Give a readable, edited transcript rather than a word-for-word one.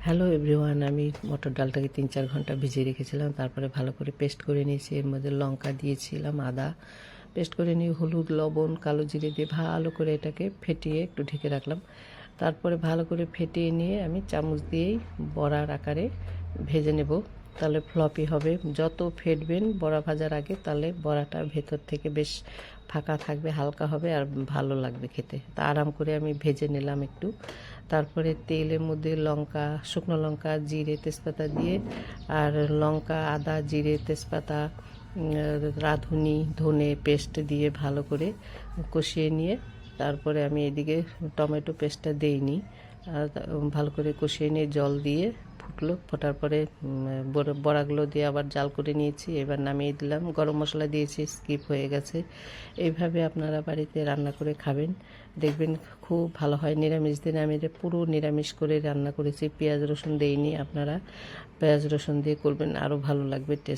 Hello everyone, আমি মটর ডালটাকে 3-4 ঘন্টা ভিজিয়ে রেখেছিলাম। তারপরে ভালো করে পেস্ট করে নিয়েছি। এর মধ্যে লঙ্কা দিয়েছিলাম, আদা পেস্ট করে নিয়ে হলুদ, লবণ, কালো জিরে দিয়ে ভালো করে এটাকে ফেটিয়ে একটু ঢেকে রাখলাম। তারপরে ভালো করে ফেটিয়ে নিয়ে আমি চামচ দিয়েই বড়ার আকারে ভেজে নেব। তাহলে ফ্লপি হবে। যত ফেটবেন বড়া ভাজার আগে, তাহলে বড়াটা ভেতর থেকে বেশ ফাঁকা থাকবে, হালকা হবে আর ভালো লাগবে খেতে। তা আরাম করে আমি ভেজে নিলাম একটু। তারপরে তেলের মধ্যে লঙ্কা, শুকনো লঙ্কা, জিরে, তেজপাতা দিয়ে আর লঙ্কা, আদা, জিরে, তেজপাতা, রাঁধুনি, ধনে পেস্ট দিয়ে ভালো করে কষিয়ে নিয়ে তারপরে আমি এদিকে টমেটো পেস্টটা দেইনি। ভালো করে কষিয়ে নিয়ে জল দিয়ে ফুটলো, ফোটার পরে বড়াগুলো দিয়ে আবার জাল করে নিয়েছি। এবার নামিয়ে দিলাম। গরম মশলা দিয়েছি, স্কিপ হয়ে গেছে। এইভাবে আপনারা বাড়িতে রান্না করে খাবেন, দেখবেন খুব ভালো হয়। নিরামিষ দিনে আমি এটা পুরো নিরামিষ করে রান্না করেছি, পেঁয়াজ রসুন দেইনি। আপনারা পেঁয়াজ রসুন দিয়ে করবেন, আরও ভালো লাগবে টেস্ট।